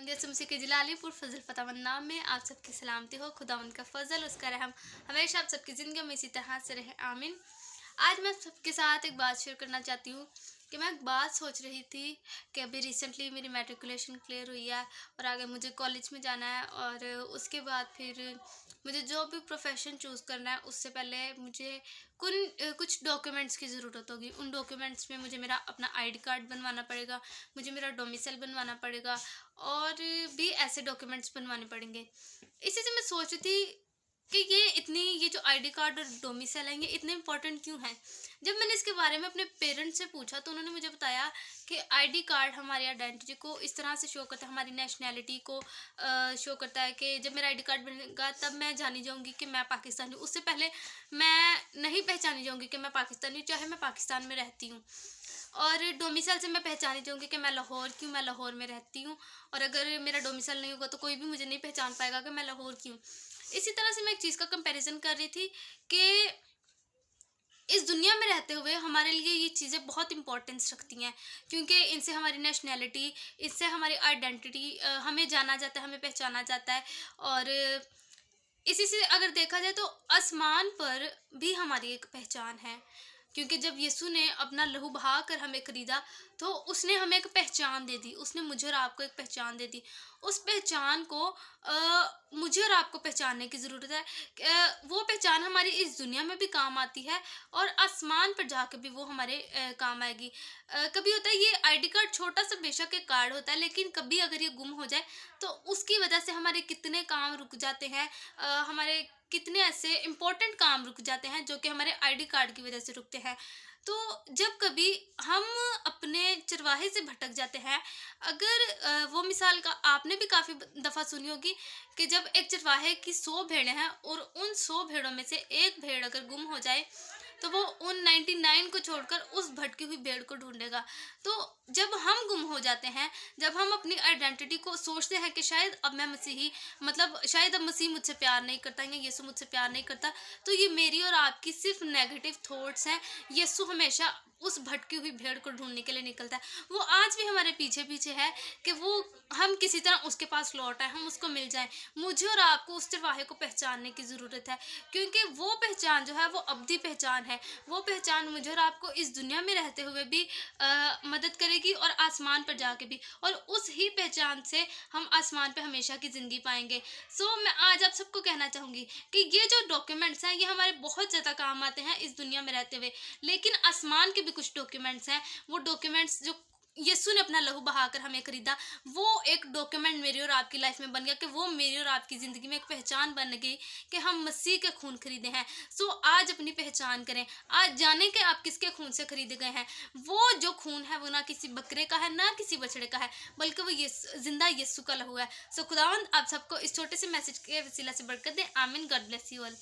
यसु मसीह के जलालीपुर फजल फतावन नाम में आप सबकी सलामती हो। खुदावंद का फजल, उसका रहम हमेशा आप सबकी ज़िंदगी में इसी तरह से रहे, आमीन। आज मैं सबके साथ एक बात शेयर करना चाहती हूँ कि मैं एक बात सोच रही थी कि अभी रिसेंटली मेरी मैट्रिकुलेशन क्लियर हुई है और आगे मुझे कॉलेज में जाना है, और उसके बाद फिर मुझे जो भी प्रोफेशन चूज़ करना है उससे पहले मुझे कुछ डॉक्यूमेंट्स की ज़रूरत होगी। उन डॉक्यूमेंट्स में मुझे मेरा अपना आईडी कार्ड बनवाना पड़ेगा, मुझे मेरा डोमिसाइल बनवाना पड़ेगा और भी ऐसे डॉक्यूमेंट्स बनवाने पड़ेंगे। इसी से मैं सोच रही थी कि ये जो आईडी कार्ड और डोमिसाइल हैं, ये इतने इंपॉर्टेंट क्यों हैं। जब मैंने इसके बारे में अपने पेरेंट्स से पूछा तो उन्होंने मुझे बताया कि आईडी कार्ड हमारी आइडेंटिटी को इस तरह से शो करता है, हमारी नेशनैलिटी को शो करता है कि जब मेरा आईडी कार्ड बनेगा तब मैं जानी जाऊंगी कि मैं पाकिस्तानी हूँ। उससे पहले मैं नहीं पहचानी जाऊंगी कि मैं पाकिस्तानी हूँ, चाहे मैं पाकिस्तान में रहती हूँ। और डोमिसाइल से मैं पहचानी जाऊंगी कि मैं लाहौर की हूँ, मैं लाहौर में रहती हूँ। और अगर मेरा डोमिसाइल नहीं होगा तो कोई भी मुझे नहीं पहचान पाएगा कि मैं लाहौर की हूँ। इसी तरह से मैं एक चीज़ का कंपैरिजन कर रही थी कि इस दुनिया में रहते हुए हमारे लिए ये चीज़ें बहुत इंपॉर्टेंस रखती हैं, क्योंकि इनसे हमारी नेशनैलिटी, इससे हमारी आइडेंटिटी, हमें जाना जाता है, हमें पहचाना जाता है। और इसी से अगर देखा जाए तो आसमान पर भी हमारी एक पहचान है, क्योंकि जब यीशु ने अपना लहू बहा कर हमें खरीदा तो उसने हमें एक पहचान दे दी, उसने मुझे और आपको एक पहचान दे दी। उस पहचान को मुझे और आपको पहचानने की ज़रूरत है। वो पहचान हमारी इस दुनिया में भी काम आती है और आसमान पर जाकर भी वो हमारे काम आएगी। कभी होता है ये आईडी कार्ड छोटा सा बेशक एक कार्ड होता है, लेकिन कभी अगर ये गुम हो जाए तो उसकी वजह से हमारे कितने काम रुक जाते हैं, हमारे कितने ऐसे इम्पोर्टेंट काम रुक जाते हैं जो कि हमारे आईडी कार्ड की वजह से रुकते हैं। तो जब कभी हम अपने चरवाहे से भटक जाते हैं, अगर वो मिसाल का आपने भी काफ़ी दफ़ा सुनी होगी कि जब एक चरवाहे की 100 भेड़ें हैं और उन 100 भेड़ों में से एक भेड़ अगर गुम हो जाए तो वो उन 99 को छोड़कर उस भटकी हुई भेड़ को ढूंढेगा। तो जब हम गुम हो जाते हैं, जब हम अपनी आइडेंटिटी को सोचते हैं कि शायद अब मैं मसीही, मतलब शायद अब मसीह मुझसे प्यार नहीं करता या यीशु मुझसे प्यार नहीं करता, तो ये मेरी और आपकी सिर्फ नेगेटिव थॉट्स हैं। यीशु हमेशा उस भटकी हुई भेड़ को ढूंढने के लिए निकलता है। वो आज भी हमारे पीछे पीछे है कि वो हम किसी तरह उसके पास लौट आए, हम उसको मिल जाएं। मुझे और आपको उस चरवाहे को पहचानने की ज़रूरत है, क्योंकि वो पहचान जो है वो अब्दी पहचान है। वो पहचान मुझे और आपको इस दुनिया में रहते हुए भी मदद करेगी और आसमान पर जाके भी, और उस ही पहचान से हम आसमान पे हमेशा की ज़िंदगी पाएंगे। मैं आज आप सबको कहना चाहूँगी कि ये जो डॉक्यूमेंट्स हैं ये हमारे बहुत ज़्यादा काम आते हैं इस दुनिया में रहते हुए, लेकिन आसमान के भी कुछ डॉक्यूमेंट्स हैं। वो डॉक्यूमेंट्स जो यीशु ने अपना लहू बहाकर हमें खरीदा, वो एक डॉक्यूमेंट मेरी और आपकी लाइफ में बन गया कि वो मेरी और आपकी ज़िंदगी में एक पहचान बन गई कि हम मसीह के खून खरीदे हैं। आज अपनी पहचान करें, आज जानें कि आप किसके खून से खरीदे गए हैं। वो जो खून है वो ना किसी बकरे का है ना किसी बछड़े का है, बल्कि वो जिंदा यीशु का लहू है। खुदावंद आप सबको इस छोटे से मैसेज के वसीला से बरकत दे, आमीन। God bless you all.